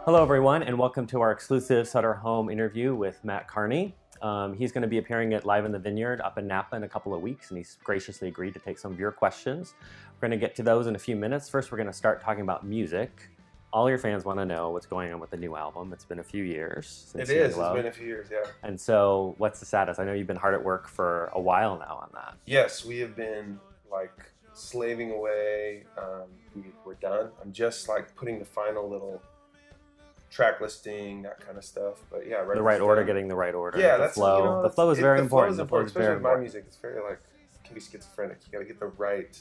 Hello, everyone, and welcome to our exclusive Sutter Home interview with Matt Kearney. He's going to be appearing at Live in the Vineyard up in Napa in a couple of weeks, and he's graciously agreed to take some of your questions. We're going to get to those in a few minutes. First, we're going to start talking about music. All your fans want to know what's going on with the new album. It's been a few years since It is. It's been a few years, yeah. And so, what's the status? I know you've been hard at work for a while now on that. Yes, we have been like slaving away. We're done. I'm just like putting the final little track listing, that kind of stuff. But yeah, the right order, getting the right order. Yeah, the flow. You know, the flow is very important. The flow is especially with my music. It's very like it can be schizophrenic. You got to get the right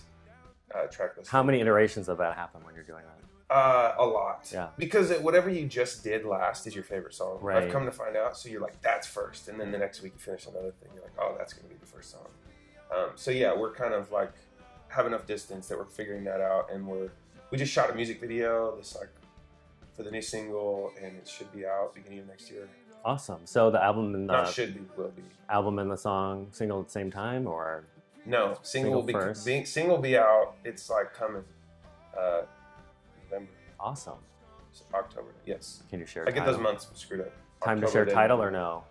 track listing. How many iterations of that happen when you're doing that? A lot. Yeah. Because whatever you just did last is your favorite song. Right. I've come to find out. So you're like, that's first, and then the next week you finish another thing. You're like, oh, that's going to be the first song. So yeah, we're kind of like have enough distance that we're figuring that out, and we just shot a music video. This like. For the new single, and it should be out beginning of next year. Awesome. So the album and the will be album and the song single at the same time, or no single will be first? Single will be out. It's like coming November. Awesome. So October. Yes. Can you share? I get those months screwed up. Time to share title or no?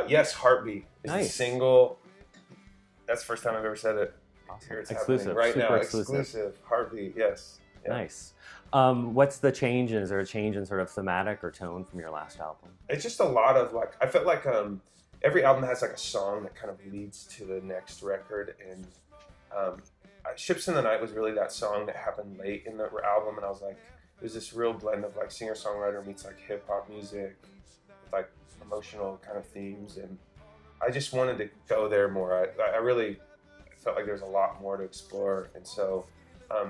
Yes. Heartbeat is the single. That's the first time I've ever said it. Awesome. Here it's Exclusive. Right Super now. Exclusive. Heartbeat. Yes. Yeah. Nice. What's the change? Is there a change in sort of thematic or tone from your last album? It's just a lot of like, I felt like every album has like a song that kind of leads to the next record, and Ships in the Night was really that song that happened late in the album, and I was like, there's this real blend of like singer-songwriter meets like hip-hop music with like emotional kind of themes, and I just wanted to go there more. I really felt like there's a lot more to explore, and so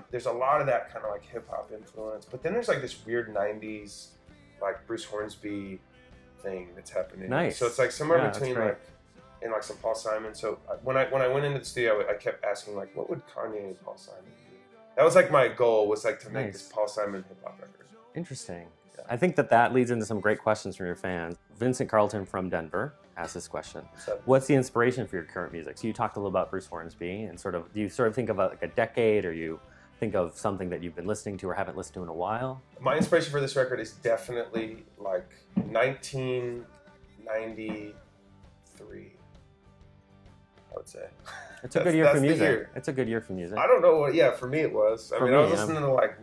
there's a lot of that kind of like hip hop influence, but then there's like this weird 90s like Bruce Hornsby thing that's happening. Nice. So it's like somewhere between like and like some Paul Simon. So when I went into the studio, I kept asking like, what would Kanye and Paul Simon do? That was like my goal, was like to make this Paul Simon hip hop record. Interesting. Yeah. I think that leads into some great questions from your fans. Vincent Carlton from Denver asked this question. What's the inspiration for your current music? So you talked a little about Bruce Hornsby, and do you sort of think about like a decade, or you think of something that you've been listening to or haven't listened to in a while? My inspiration for this record is definitely like 1993, I would say. It's a good year for music. It's a good year for music. I don't know what, yeah, for me it was. I was listening to like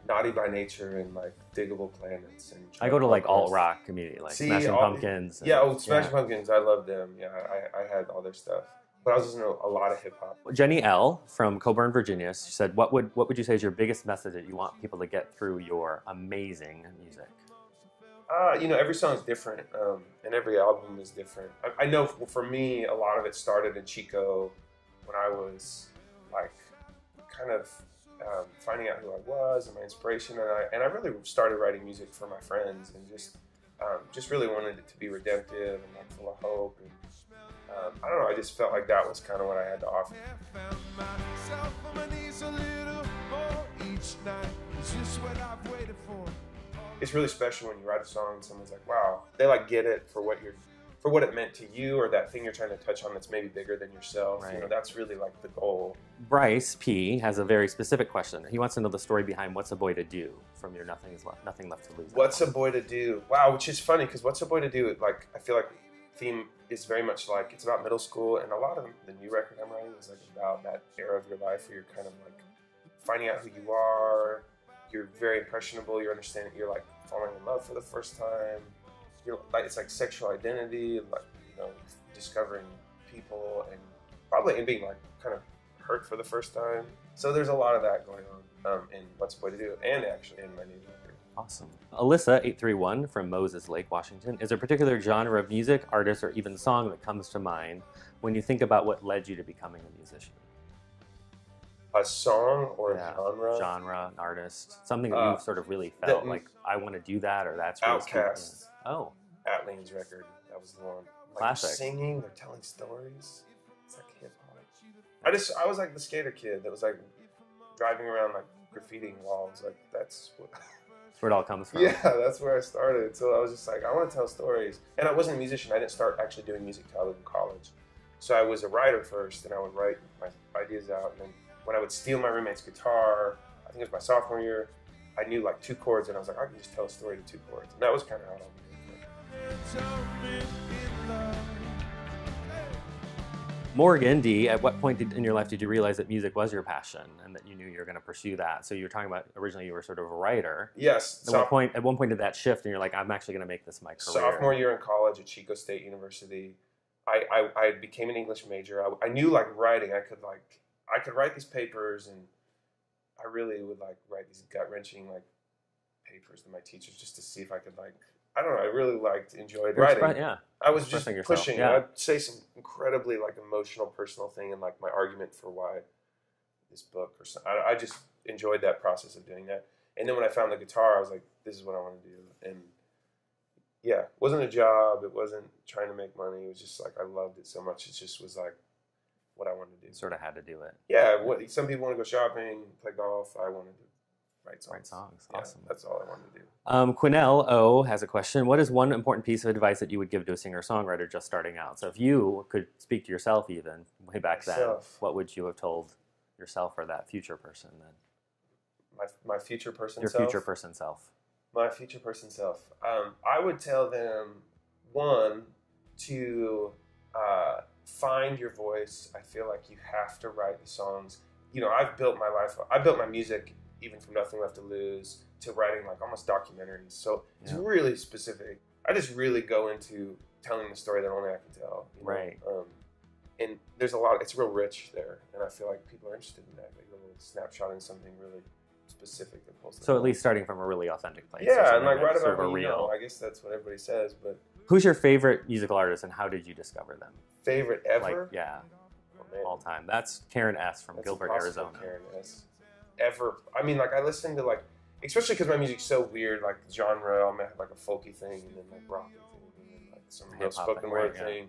Naughty by Nature and like Diggable Planets. And I go to like alt rock immediately, like Smashing Pumpkins. Smashing Pumpkins, I love them. Yeah, I had all their stuff. But I was listening to a lot of hip hop. Jenny L. from Coburn, Virginia, she said, what would you say is your biggest message that you want people to get through your amazing music? Every song is different, and every album is different. I know for me, a lot of it started in Chico when I was like kind of finding out who I was and my inspiration, and I really started writing music for my friends, and just really wanted it to be redemptive and like full of hope. And I don't know, I just felt like that was kind of what I had to offer. It's really special when you write a song and someone's like, wow, they like get it for what it meant to you, or that thing you're trying to touch on that's maybe bigger than yourself. Right. That's really like the goal. Bryce P. has a very specific question. He wants to know the story behind What's a Boy to Do from your Nothing Left to Lose. What's a Boy to Do? Wow, which is funny because What's a Boy to Do, like, I feel like theme is very much like it's about middle school, and a lot of the new record I'm writing is like about that era of your life where you're kind of like finding out who you are. You're very impressionable. You're understanding. You're like falling in love for the first time. You're like, it's like sexual identity, like discovering people, and probably being like kind of hurt for the first time. So there's a lot of that going on in What's a Boy to Do, and actually in my new record. Awesome. Alyssa831 from Moses Lake, Washington. Is there a particular genre of music, artist, or even song that comes to mind when you think about what led you to becoming a musician? A song or a genre? Genre, an artist. Something that you've sort of really felt like, I want to do that, or that's really Outkast. Oh. Atlean's record. That was the one. Like, classic. They're singing, they're telling stories. It's like hip hop. I was like the skater kid that was like driving around like graffitiing walls. Like that's where it all comes from. Yeah, that's where I started. So I was just like, I want to tell stories. And I wasn't a musician. I didn't start actually doing music till I was in college. So I was a writer first, and I would write my ideas out. And then when I would steal my roommate's guitar, I think it was my sophomore year, I knew like 2 chords, and I was like, I can just tell a story to 2 chords, and that was kind of how it all began. Morgan D, at what point in your life did you realize that music was your passion and that you knew you were going to pursue that? So you were talking about originally you were sort of a writer. Yes. At one point did that shift and you're like, I'm actually going to make this my career? Sophomore year in college at Chico State University, I became an English major. I knew like writing, I could write these papers, and I really would like write these gut-wrenching like papers to my teachers just to see if I could like, I don't know, I really enjoyed writing. Yeah. I was just pushing. Yeah. I'd say some incredibly like emotional, personal thing, and like my argument for why this book or something. I just enjoyed that process of doing that. And then when I found the guitar, I was like, this is what I want to do. And yeah, it wasn't a job. It wasn't trying to make money. It was just like I loved it so much. It just was like what I wanted to do. Sort of had to do it. Yeah. Some people want to go shopping, play golf. I wanted to write songs. Write songs. Yeah, Awesome. that's all I wanted to do. Quinnell O has a question. What is one important piece of advice that you would give to a singer-songwriter just starting out? So if you could speak to yourself even way back then, what would you have told yourself or that future person then? My future person Your self? future person self. My future person self. I would tell them, one, to find your voice. I feel like you have to write the songs. You know, I built my music even from Nothing Left to Lose to writing like almost documentaries. So it's really specific. I just really go into telling the story that only I can tell. You know? Right. And there's a lot, it's real rich there. And I feel like people are interested in that. They go a little snapshot in something really specific that pulls them. So at least starting from a really authentic place. Yeah, and like right sort about of me, real. I guess that's what everybody says, but. Who's your favorite musical artist and how did you discover them? Favorite ever? Like, yeah, all time. That's Karen S. from Gilbert, Arizona. Karen S. Ever. I mean, like I listen to like, especially because my music's so weird, like genre, I might have like a folky thing and then like rocky thing and then like some real spoken word thing.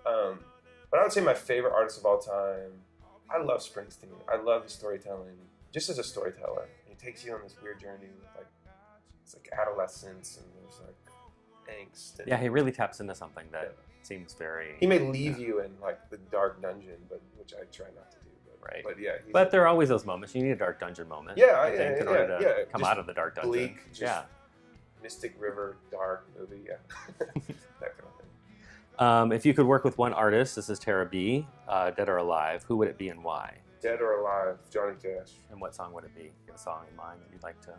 But I would say my favorite artist of all time, I love Springsteen. I love his storytelling, just as a storyteller. He takes you on this weird journey with like, it's like adolescence and there's like angst. And, yeah, he really taps into something that seems very... He may leave you in like the dark dungeon, but which I try not to do. Right. But yeah. But there are always those moments. You need a dark dungeon moment. Yeah, I think, in order to come just out of the dark dungeon. Bleak, just Mystic River, dark movie, yeah. That kind of thing. If you could work with one artist, this is Tara B, dead or alive, who would it be and why? Dead or alive, Johnny Cash. And what song would it be? You have a song in mind that you'd like to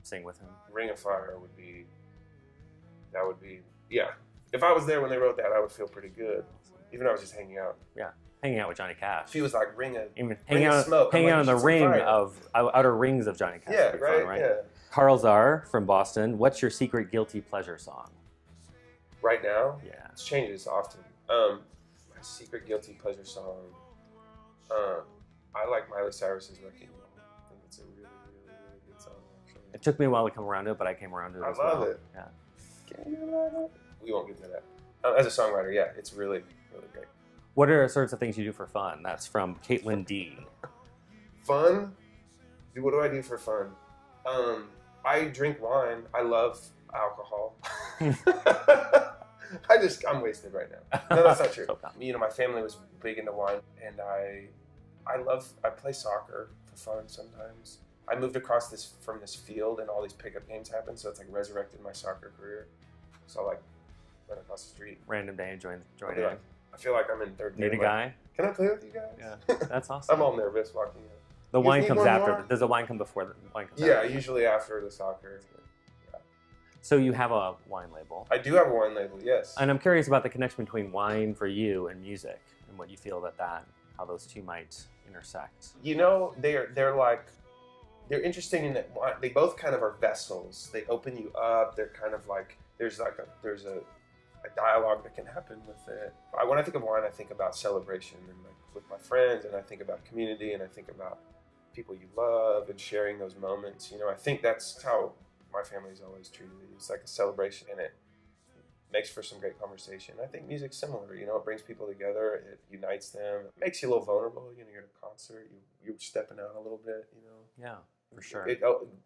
sing with him? Ring of Fire would be, yeah. If I was there when they wrote that, I would feel pretty good. Even though I was just hanging out. Yeah. Hanging out with Johnny Cash. She was like, hanging out in the ring of outer rings of Johnny Cash. Yeah, right. Fun, right? Yeah. Carl Czar from Boston. What's your secret guilty pleasure song? Right now? Yeah. It changes often. My secret guilty pleasure song. I like Miley Cyrus's Wrecking Ball. I think it's a really, really, really good song. Actually. It took me a while to come around to it, but I came around to it as well. I love it. Yeah. Can you love it? We won't get to that. As a songwriter, yeah, it's really, really great. What are sorts of things you do for fun? That's from Caitlin D. Fun? What do I do for fun? I drink wine. I love alcohol. I'm wasted right now. No, that's not true. You know, my family was big into wine, and I play soccer for fun sometimes. I moved across from this field, and all these pickup games happen, so it's like resurrected my soccer career. So I like run across the street. Random day, join in. Like, I feel like I'm in third grade. Need a guy? Can I play with you guys? Yeah, that's awesome. I'm all nervous walking in. The wine comes after. Does the wine come before the wine comes Yeah, after? usually after the soccer. Yeah. So you have a wine label. I do have a wine label, yes. And I'm curious about the connection between wine for you and music, and what you feel how those two might intersect. You know, they're interesting in that they both kind of are vessels. They open you up. They're kind of like there's a dialogue that can happen with it. When I think of wine, I think about celebration and like with my friends, and I think about community, and I think about people you love and sharing those moments. You know, I think that's how my family's always treated it. It's like a celebration, and it makes for some great conversation. I think music's similar. You know, it brings people together. It unites them. It makes you a little vulnerable. You know, you're at a concert. You're stepping out a little bit. You know. Yeah. For sure.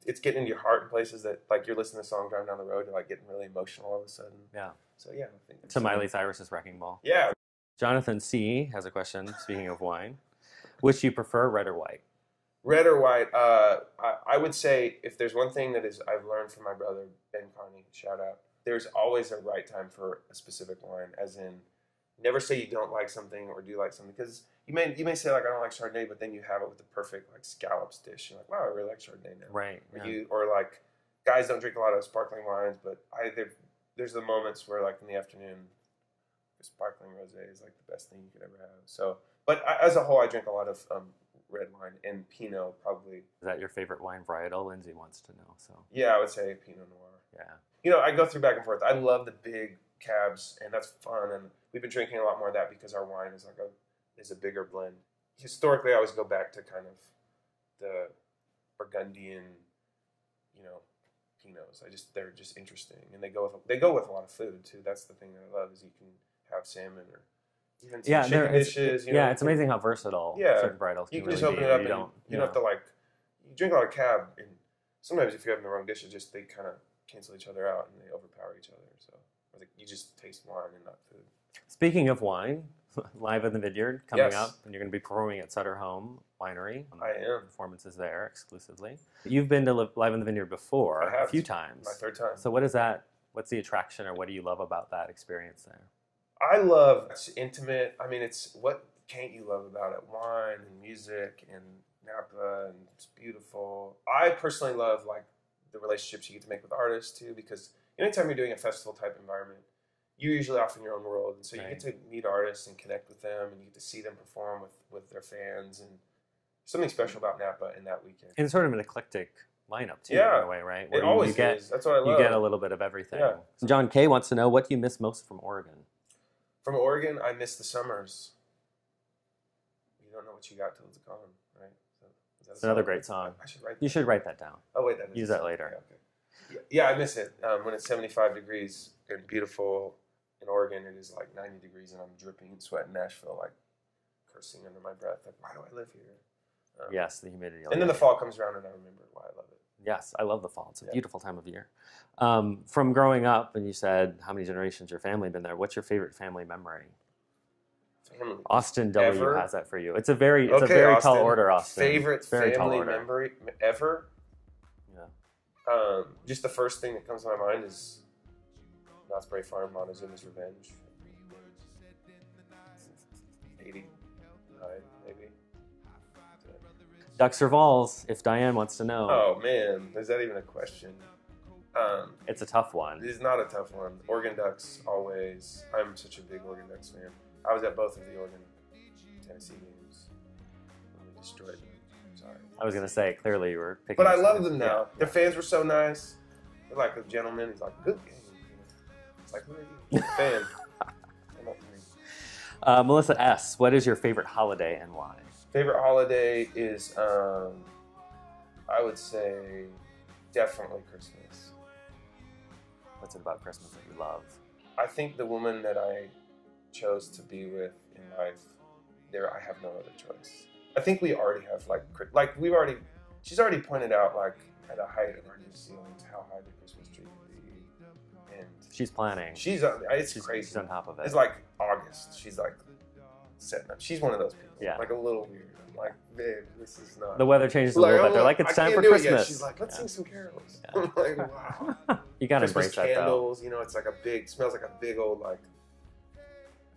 It's getting into your heart in places that, like, you're listening to a song driving down the road, you're, like, getting really emotional all of a sudden. Yeah. So, yeah. I think to Miley Cyrus's Wrecking Ball. Yeah. Jonathan C. has a question, speaking of wine. Which do you prefer, red or white? Red or white? I would say if there's one thing that is I've learned from my brother Ben Kearney, shout out. There's always a right time for a specific wine. As in, never say you don't like something or do like something, because you may say like I don't like Chardonnay, but then you have it with the perfect like scallops dish. You're like, wow, I really like Chardonnay now. Right. Yeah. Or like guys don't drink a lot of sparkling wines, but there's the moments where like in the afternoon, sparkling rosé is like the best thing you could ever have. So, but as a whole, I drink a lot of red wine, and Pinot probably. Is that your favorite wine varietal? Lindsay wants to know. So yeah, I would say Pinot Noir. Yeah. You know, I go through back and forth. I love the big cabs, and that's fun. And we've been drinking a lot more of that because our wine is like a bigger blend. Historically, I always go back to kind of the Burgundian, you know, Pinots. They're just interesting, and they go with a lot of food too. That's the thing that I love is you can have salmon or even some chicken dishes. It's amazing how versatile certain varietals can you can really just open be. it up. You don't have to like. You drink a lot of cab, and sometimes if you're having the wrong dishes, they kind of cancel each other out and they overpower each other. So you just taste wine and not food. Speaking of wine, Live in the Vineyard coming Yes. up, and you're going to be performing at Sutter Home Winery. I am. Performances there exclusively. You've been to Live in the Vineyard before I have. a few times. My third time. So what is that? What's the attraction, or what do you love about that experience there? I love it's intimate. I mean, it's what can't you love about it? Wine and music and Napa, and it's beautiful. I personally love like the relationships you get to make with artists too, because anytime you're doing a festival type environment, you're usually off in your own world, and so you get to meet artists and connect with them, and you get to see them perform with their fans, and something special about Napa in that weekend. And sort of an eclectic lineup too, Yeah. in a way, right? It always is. That's what I love. You get a little bit of everything. Yeah. John K. wants to know, what do you miss most from Oregon? From Oregon, I miss the summers. You don't know what you got till it's gone, right? So, It's another great song. I should write. You should write that down. Oh wait, that is Use that later. Yeah, okay. Yeah, I miss it when it's 75 degrees and beautiful. In Oregon, it is like 90 degrees, and I'm dripping in sweat in Nashville, like cursing under my breath, like, why do I live here? Yes, the humidity. And then the fall comes around, and I remember why I love it. Yes, I love the fall. It's a beautiful time of year. From growing up, and you said how many generations your family been there, what's your favorite family memory? Family. Austin W. Ever? has that for you. It's a very tall Austin. order, Austin. Favorite very tall family order. memory ever? Yeah. Just the first thing that comes to my mind is Knott's Berry Farm, Montezuma's Revenge. 89, maybe. Ducks or Vols, if Diane wants to know. Oh man, is that even a question? It's a tough one. It is not a tough one. Oregon Ducks always. I'm such a big Oregon Ducks fan. I was at both of the Oregon Tennessee games. We destroyed them. Sorry. I was going to say, clearly you were picking. But I this love one. them now. Their fans were so nice. They're like a gentleman. He's like, good game. It's like, who are you? Fan. I'm not me. Melissa S., what is your favorite holiday and why? Favorite holiday is, I would say, definitely Christmas. What's it about Christmas that you love? I think the woman that I chose to be with in life, I have no other choice. I think we already have she's already pointed out like at the height of our new ceilings how high the Christmas tree can be, and She's planning. it's crazy. She's on top of it. It's like August. She's like setting up. She's one of those people. Yeah. Like a little weird. I'm like, babe, this is not. The weather changes a little bit. They're like, it's time for Christmas. She's like, let's sing some carols. I'm like, wow. You gotta Christmas embrace that though. candles. You know, it's like smells like a big old like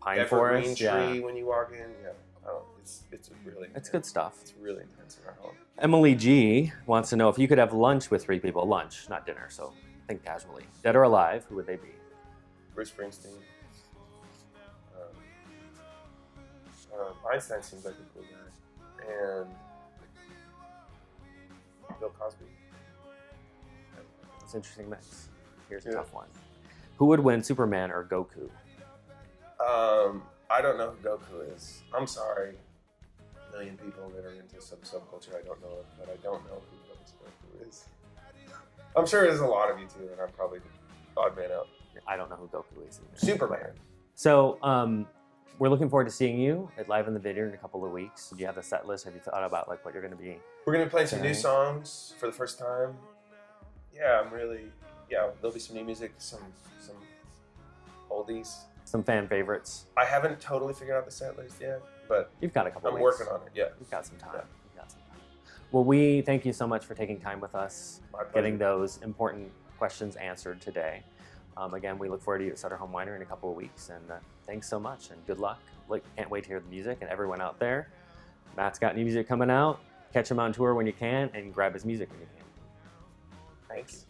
Pine evergreen forest. tree Yeah. when you walk in. Yeah. Oh, it's really. It's good stuff. It's really intense in our home. Emily G. wants to know, if you could have lunch with 3 people, lunch, not dinner, so think casually, dead or alive, who would they be? Bruce Springsteen. Einstein seems like a cool guy, and Bill Cosby. It's an interesting mix. Here's a tough one. Who would win, Superman or Goku? I don't know who Goku is. I'm sorry. A million people that are into some subculture I don't know of, but I don't know who Goku is. I'm sure there's a lot of you too, and I'm probably the odd man out. I don't know who Goku is either. Superman. So, we're looking forward to seeing you at Live in the Vineyard in a couple of weeks. Do you have the set list? Have you thought about like what you're going to be? We're going to be playing some new songs for the first time. Yeah, there'll be some new music, some oldies. Some fan favorites. I haven't totally figured out the set list yet, but You've got a couple I'm weeks. working on it, yeah. You've got some time. Yeah. You've got some time. Well, we thank you so much for taking time with us, My pleasure. getting those important questions answered today. Again, we look forward to you at Sutter Home Winery in a couple of weeks, and thanks so much, and good luck. Can't wait to hear the music, and everyone out there, Matt's got new music coming out. Catch him on tour when you can, and grab his music when you can. Thanks.